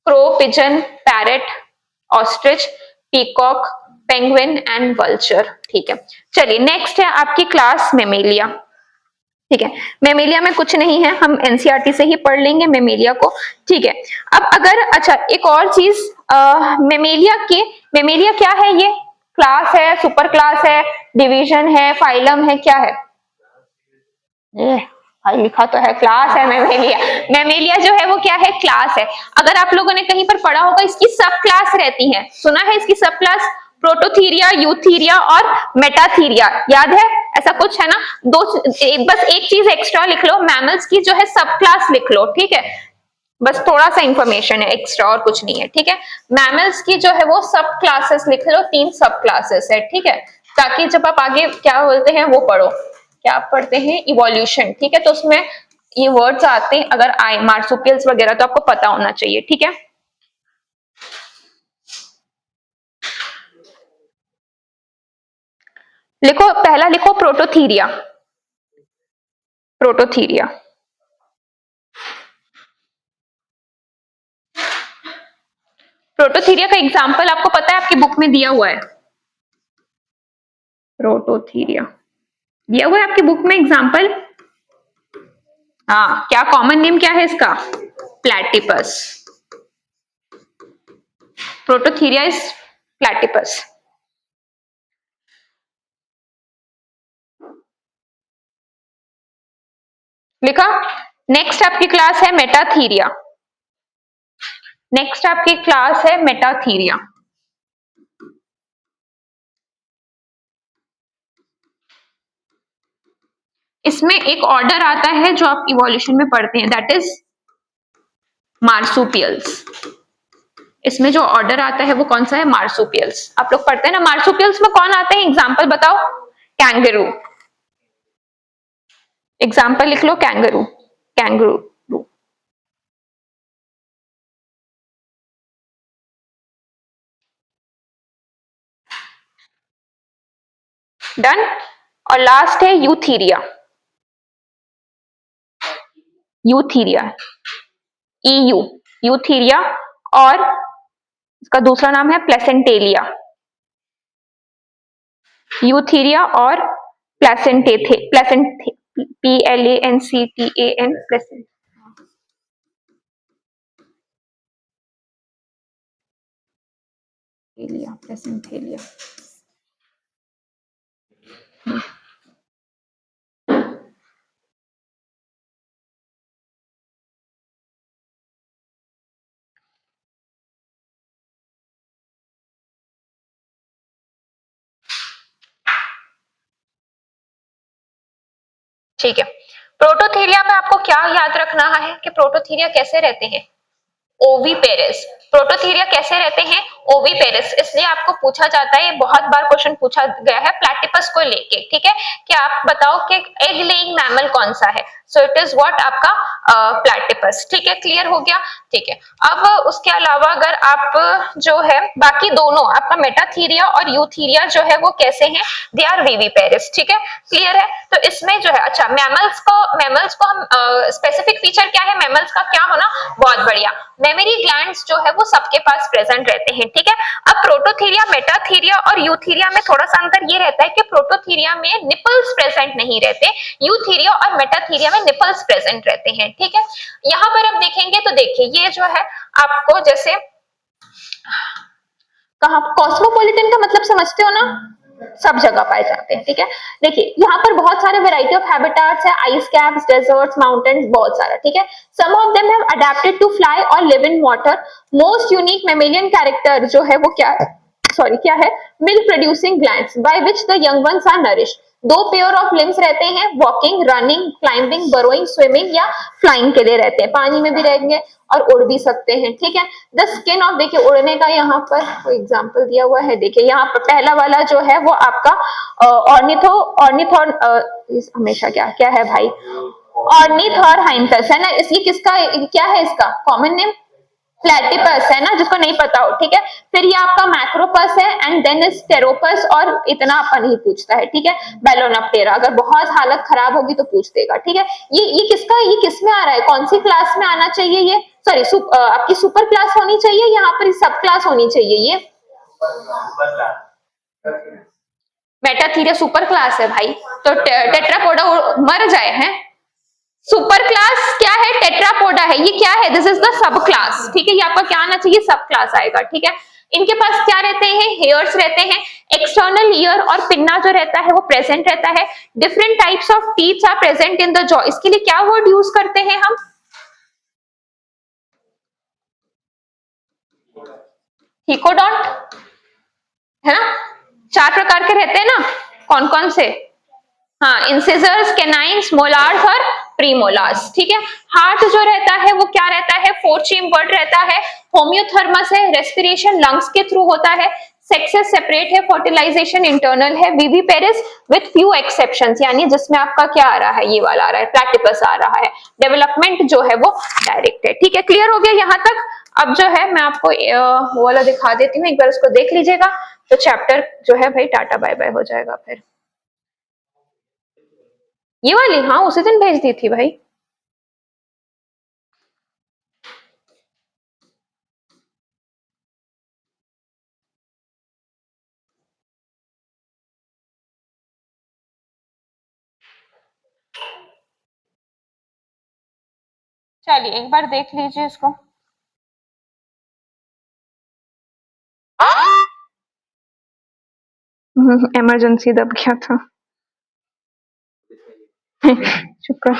S1: crow, pigeon, parrot, ostrich, peacock, penguin and vulture, ठीक है। चलिए नेक्स्ट है आपकी क्लास मेमेलिया, ठीक है। मेमेलिया में कुछ नहीं है, हम एनसीईआरटी से ही पढ़ लेंगे मेमेलिया को, ठीक है। अब अगर, अच्छा एक और चीज, मेमेलिया क्या है, ये क्लास है, सुपर क्लास है, डिवीजन है, फाइलम है, क्या है, भाई लिखा तो है क्लास है मेमेलिया। मेमेलिया जो है वो क्या है, क्लास है। अगर आप लोगों ने कहीं पर पढ़ा होगा, इसकी सब क्लास रहती है, सुना है इसकी सब क्लास, प्रोटोथीरिया, यूथीरिया और मेटाथीरिया, याद है ऐसा कुछ है ना। बस एक चीज एक्स्ट्रा लिख लो, मैमल्स की जो है सब क्लास लिख लो, ठीक है। बस थोड़ा सा इंफॉर्मेशन है एक्स्ट्रा, और कुछ नहीं है, ठीक है। मैमल्स की जो है वो सब क्लासेस लिख लो, 3 सब क्लासेस है, ठीक है, ताकि जब आप आगे क्या बोलते हैं वो पढ़ो, क्या आप पढ़ते हैं, इवोल्यूशन, ठीक है। तो उसमें ये वर्ड्स आते हैं, अगर आए मार्सुपियल्स वगैरह, तो आपको पता होना चाहिए, ठीक है। लिखो, पहला लिखो प्रोटोथीरिया, प्रोटोथीरिया। प्रोटोथीरिया का एग्जाम्पल आपको पता है, आपकी बुक में दिया हुआ है, प्रोटोथीरिया दिया हुआ है आपकी बुक में एग्जाम्पल। हाँ, क्या कॉमन नेम क्या है इसका, प्लैटिपस। Prototheria is platypus. लिखा। नेक्स्ट आपकी क्लास है मेटाथीरिया, नेक्स्ट आपकी क्लास है मेटाथीरिया। इसमें एक ऑर्डर आता है जो आप इवोल्यूशन में पढ़ते हैं, दैट इज मार्सुपियल्स। इसमें जो ऑर्डर आता है वो कौन सा है, मार्सुपियल्स। आप लोग पढ़ते हैं ना, मार्सुपियल्स में कौन आते हैं, एग्जाम्पल बताओ, कैंगरू। एग्जाम्पल लिख लो, कैंगरू, कैंगरू। डन। और लास्ट है यूथीरिया, यूथीरिया, ईयू, यूथीरिया। और इसका दूसरा नाम है प्लेसेंटेलिया, यूथीरिया और प्लेसेंट, PLANCTAN, प्लेसेंटेलिया। ठीक है। प्रोटोथीरिया में आपको क्या याद रखना है कि प्रोटोथीरिया कैसे रहते हैं, ओवीपेरस। प्रोटोथीरिया कैसे रहते हैं? ओवीपेरस। इसलिए आपको पूछा जाता है, ये बहुत बार क्वेश्चन पूछा गया है प्लैटिपस को लेके, ठीक है, कि आप बताओ कि एग लेइंग मैमल कौन सा है, सो इट इज व्हाट आपका प्लैटिपस, ठीक है, क्लियर हो गया, ठीक है। अब उसके अलावा अगर आप जो है बाकी दोनों आपका मेटाथीरिया और यूथीरिया जो है वो कैसे हैं, दे आर विविपेरस, ठीक है, क्लियर है। तो इसमें जो है, अच्छा, मैमल्स को हम स्पेसिफिक फीचर क्या है मैमल्स का, क्या होना, बहुत बढ़िया, मेमोरी ग्लैंड्स जो है वो सबके पास प्रेजेंट रहते हैं, ठीक है। अब प्रोटोथीरिया, मेटाथीरिया और यूथीरिया में थोड़ा सा अंतर ये रहता है कि प्रोटोथीरिया में निपल्स प्रेजेंट नहीं रहते, यूथीरिया और मेटाथीरिया में निपल्स प्रेजेंट रहते हैं, ठीक है। यहाँ पर अब देखेंगे तो देखिए ये जो है आपको जैसे कहा, कॉस्मोपॉलिटन का मतलब समझते हो ना, सब जगह पाए जाते हैं, ठीक है। देखिए यहाँ पर बहुत सारे वेराइटी ऑफ हैबिटाट्स है, आइस कैप्स, डेजर्ट्स, माउंटेन्स, बहुत सारा, ठीक है। Some of them have adapted to fly और live in water. Most unique mammalian character जो है वो क्या है, सॉरी क्या है, milk producing glands by which the young ones are nourished. दो पेयर ऑफ लिम्स रहते हैं, walking, running, climbing, burrowing, swimming या फ्लाइंग के लिए रहते हैं, पानी में भी रहेंगे और उड़ भी सकते हैं, ठीक है। द स्किन ऑफ, देखिए उड़ने का यहाँ पर कोई एग्जांपल दिया हुआ है, देखिए यहाँ पर पहला वाला जो है वो आपका ऑर्निथोन हमेशा क्या क्या है भाई, ऑर्निथोरहाइंथस है ना, ये किसका क्या है, इसका कॉमन नेम प्लेटिपस है ना, जिसको नहीं पता हो, ठीक है। फिर ये आपका मैक्रोपस है एंड देन इज टेरोपस, और इतना अपन ही पूछता है, ठीक है। बेलोनाप्टेरा, अगर बहुत हालत खराब होगी तो पूछ देगा, ठीक है। ये किसका, ये किस में आ रहा है, कौन सी क्लास में आना चाहिए ये, सॉरी आपकी सुपर क्लास होनी चाहिए, यहाँ पर सब क्लास होनी चाहिए, ये मेटाथीरिया सुपर क्लास है भाई, तो टेट्रापोडा मर जाए हैं। सुपर क्लास क्या है, टेट्रापोडा है, ये क्या है, this is the sub class, ठीक है। ये आपका क्या आना चाहिए, सब क्लास आएगा, ठीक है। इनके पास क्या रहते हैं, हेयर्स रहते हैं, एक्सटर्नल ईयर और पिन्ना जो रहता है वो प्रेजेंट रहता है। Different types of teeth are present in the jaw. इसके लिए क्या वर्ड यूज करते हैं हम, हिकोडोंट, है ना, 4 प्रकार के रहते हैं ना, कौन कौन से, हाँ, इंसिजर्स, कैनाइन्स, मोलार्स और प्रीमोलार्स, ठीक है। हार्ट जो रहता है वो क्या रहता है, 4 चेम्बर्ड रहता है, होम्योथर्मस है, रेस्पिरेशन लंग्स के थ्रू होता है, सेक्सेस सेपरेट है, फर्टिलाइजेशन इंटरनल है, विविपेरस विथ फ्यू एक्सेप्शंस, यानी जिसमें आपका क्या आ रहा है, ये वाला आ रहा है, प्लैटिपस आ रहा है, डेवलपमेंट जो है वो डायरेक्ट है, ठीक है, क्लियर हो गया यहाँ तक। अब जो है मैं आपको वो वाला दिखा देती हूँ, एक बार उसको देख लीजिएगा, तो चैप्टर जो है भाई टाटा बाय बाय हो जाएगा। फिर ये वाली, हाँ उसी दिन भेज दी थी भाई। चलिए एक बार देख लीजिए इसको। इमरजेंसी दब गया था। शुक्र।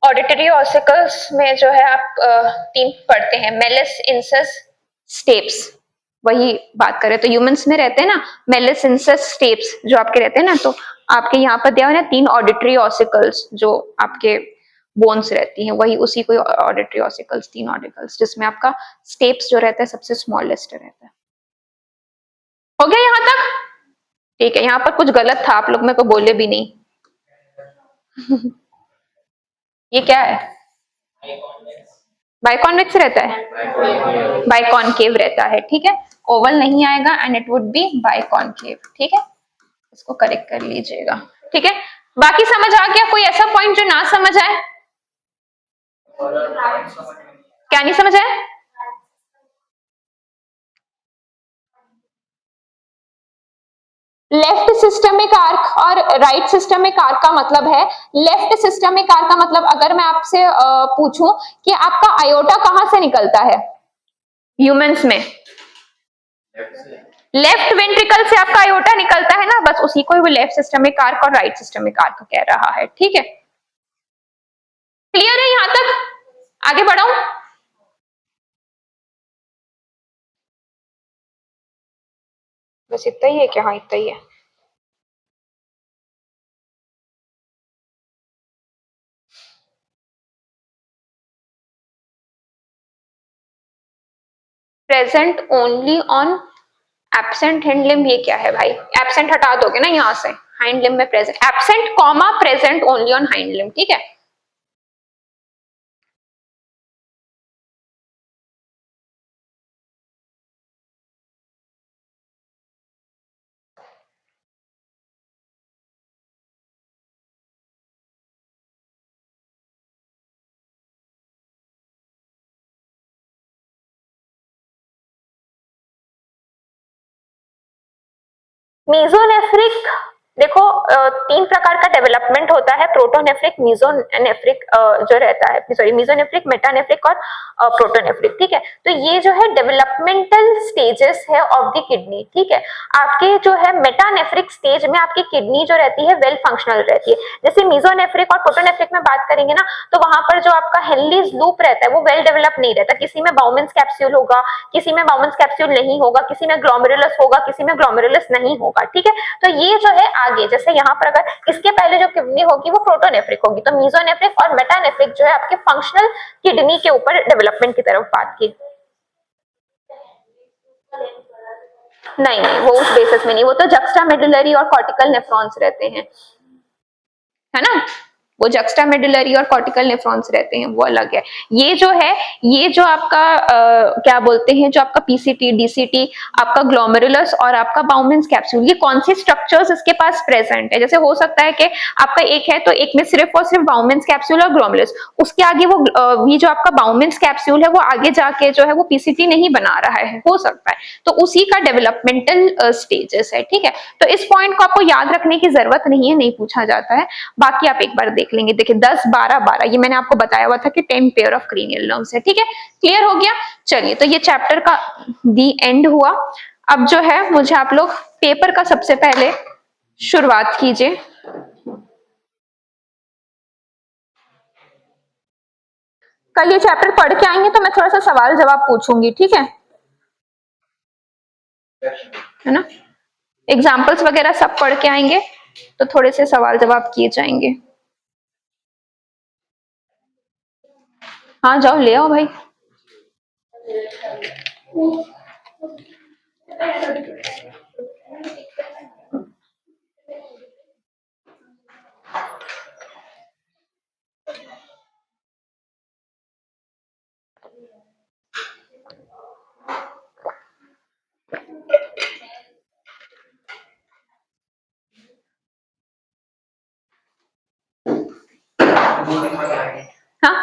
S1: ऑडिटरी ऑसिकल्स में जो है आप 3 पढ़ते हैं, मेलिस, इंसस, स्टेप्स। वही बात करें तो ह्यूमंस में रहते हैं ना, मेलिस, इंसस, स्टेप्स जो आपके रहते हैं ना, तो आपके यहाँ पर दिया हुआ है 3 ऑडिटरी ऑसिकल्स जो आपके बोन्स रहती हैं, वही उसी को ऑडिटरी ऑसिकल्स, 3 ऑडिकल्स, जिसमें आपका स्टेप्स जो रहता है सबसे स्मॉलेस्ट रहता है। हो गया यहाँ तक? ठीक है, यहाँ पर कुछ गलत था, आप लोग मेरे को बोले भी नहीं। ये क्या है? बाइकॉन्वेक्स रहता है, बाइकॉनकेव रहता है, ठीक है, ओवल नहीं आएगा and it would be biconcave, ठीक है, इसको करेक्ट कर लीजिएगा, ठीक है। बाकी समझ आ गया? कोई ऐसा पॉइंट जो ना समझ आए? क्या नहीं समझ आए? लेफ्ट सिस्टमिक आर्क और राइट सिस्टमिक आर्क का मतलब है, लेफ्ट सिस्टमिक आर्क का मतलब अगर मैं आपसे पूछूं कि आपका आयोटा कहां से निकलता है ह्यूमंस में? लेफ्ट वेंट्रिकल से आपका आयोटा निकलता है ना, बस उसी को वो लेफ्ट सिस्टमिक आर्क और राइट सिस्टमिक आर्क कह रहा है, ठीक है। क्लियर है यहां तक? आगे बढ़ाऊं? बस इतना ही है क्या? हाँ इतना ही है। Present only on absent hind limb, ये क्या है भाई? एब्सेंट हटा दोगे ना यहाँ से, हाइंड लिम्ब में present, absent comma present only on hind limb, ठीक है। मीजोनेफ्रिक, देखो 3 प्रकार का डेवलपमेंट होता है, प्रोटोनेफ्रिक, मीजोनेफ्रिक जो रहता है, सॉरी मीजोनेफ्रिक, मेटानेफ्रिक और प्रोटोनेफ्रिक, ठीक है। तो ये जो है डेवलपमेंटल स्टेजेस है ऑफ द किडनी, ठीक है। आपके जो है मेटानेफ्रिक स्टेज में आपकी किडनी जो रहती है वेल फंक्शनल रहती है। जैसे मीजोनेफ्रिक और प्रोटोनेफ्रिक में बात करेंगे ना, तो वहां पर जो आपका हेनलीज लूप रहता है वो वेल डेवलप नहीं रहता, किसी में बाउमेंस कैप्सूल होगा, किसी में बाउमेंस कैप्सूल नहीं होगा, किसी में ग्लोमेरुलस होगा, किसी में ग्लोमेरुलस नहीं होगा, ठीक है। तो ये जो है आगे, जैसे यहाँ पर अगर इसके पहले जो किडनी होगी वो प्रोटोनेफ्रिक होगी, तो मीजोनेफ्रिक और मेटानेफ्रिक जो है आपके फंक्शनल किडनी के ऊपर डेवलपमेंट की तरफ बात की। नहीं नहीं, वो उस बेसिस में नहीं, वो तो जक्स्टा मेडुलरी और कॉर्टिकल नेफ्रॉन्स रहते हैं, है ना, वो जक्स्टा मेडुलरी और कॉर्टिकल नेफ्रॉन्स रहते हैं, वो अलग है। ये जो है, ये जो आपका क्या बोलते हैं, जो आपका पीसीटी, डीसीटी, आपका ग्लोमेरुलस और आपका बाउमेंस कैप्सूल, ये कौन से स्ट्रक्चर्स इसके पास प्रेजेंट है? जैसे हो सकता है कि आपका एक है तो एक में सिर्फ और सिर्फ बाउमेंस कैप्सूल और ग्लोमेरुलस, उसके आगे वो ये जो आपका बाउमेंस कैप्सूल है वो आगे जाके जो है वो पीसीटी नहीं बना रहा है, हो सकता है, तो उसी का डेवलपमेंटल स्टेजेस है, ठीक है। तो इस पॉइंट को आपको याद रखने की जरूरत नहीं है, नहीं पूछा जाता है, बाकी आप एक बार देख लेंगे। देखिए 10 12 12, ये मैंने आपको बताया हुआ था कि 10 पेयर ऑफ क्रेनियल नर्व्स है, ठीक है। क्लियर हो गया? चलिए, तो ये चैप्टर का दी एंड हुआ। अब जो है मुझे आप लोग पेपर का सबसे पहले शुरुआत कीजिए। कल ये चैप्टर पढ़ के आएंगे तो मैं थोड़ा सा सवाल जवाब पूछूंगी, ठीक है ना। एग्जाम्पल्स वगैरह सब पढ़ के आएंगे तो थोड़े से सवाल जवाब किए जाएंगे। हाँ जाओ ले आओ भाई। हाँ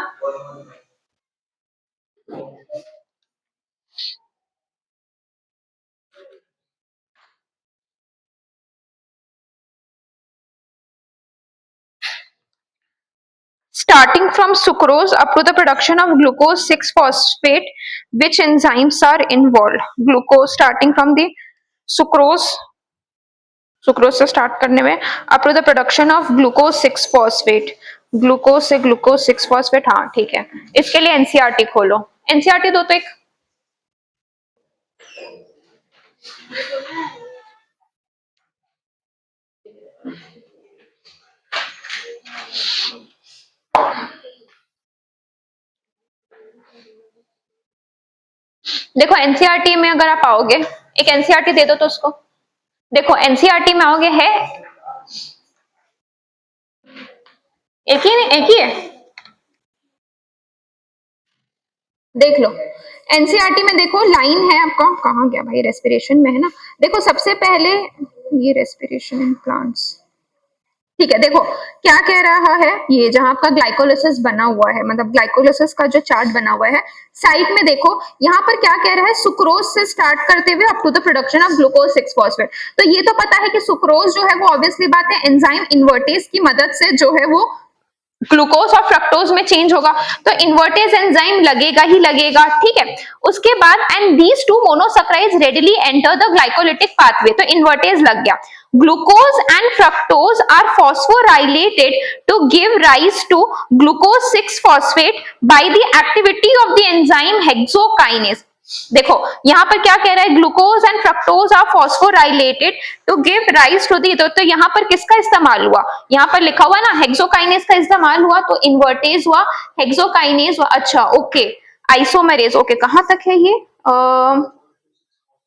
S1: starting from sucrose up to the production of glucose 6 phosphate, which enzymes are involved? Glucose starting from the sucrose, sucrose से स्टार्ट करने में up to the production of glucose 6 phosphate, glucose से ग्लूकोज 6 फॉस्फेट, हाँ ठीक है। इसके लिए NCERT खोलो, एनसीईआरटी दो तो एक। देखो एनसीईआरटी में अगर आप आओगे, एक एनसीईआरटी दे दो तो उसको, देखो एनसीईआरटी में आओगे है एक ही, एक ही है, देख लो एनसीईआरटी में देखो लाइन है आपका, कहाँ गया भाई, रेस्पिरेशन में है ना। देखो सबसे पहले ये रेस्पिरेशन इन प्लांट्स, ठीक है। देखो क्या कह रहा है, ये जहां आपका ग्लाइकोलिसिस बना हुआ है, मतलब ग्लाइकोलिसिस का जो चार्ट बना हुआ है, साइड में देखो यहाँ पर क्या कह रहा है, सुक्रोज से स्टार्ट करते हुए up to the production of glucose 6 phosphate. तो ये तो पता है कि सुक्रोज जो है वो ऑब्वियसली बात है एंजाइम इन्वर्टेज की मदद से जो है वो ग्लूकोज और फ्रक्टोज में चेंज होगा, तो इन्वर्टेज एंजाइम लगेगा ही लगेगा, ठीक है। उसके बाद and these two monosaccharides readily enter the glycolytic pathway, तो इन्वर्टेज लग गया। Glucose and fructose are phosphorylated to give rise to glucose 6 phosphate by the activity of the enzyme hexokinase. देखो यहाँ पर क्या कह रहा है, glucose and fructose are phosphorylated to give rise to the, तो यहाँ पर किसका इस्तेमाल हुआ, यहाँ पर लिखा हुआ ना हेक्सोकाइनेज का इस्तेमाल हुआ, तो इन्वर्टेज हुआ, हेक्सोकाइनेज हुआ। अच्छा ओके, आइसोमेरेज, ओके कहाँ तक है ये,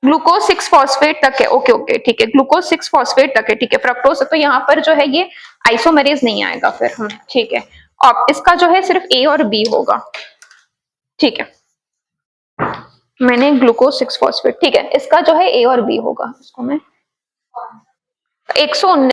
S1: ग्लूकोज 6 फॉस्फेट तक है, ओके ओके ठीक है, ग्लूकोज 6 फॉस्फेट तक है, ठीक है। फ्रक्टोज तो यहाँ पर जो है ये आइसोमेरेज नहीं आएगा फिर, ठीक है। और इसका जो है सिर्फ ए और बी होगा, ठीक है। मैंने ग्लूकोज 6 फॉस्फेट, ठीक है, इसका जो है ए और बी होगा, इसको मैं 119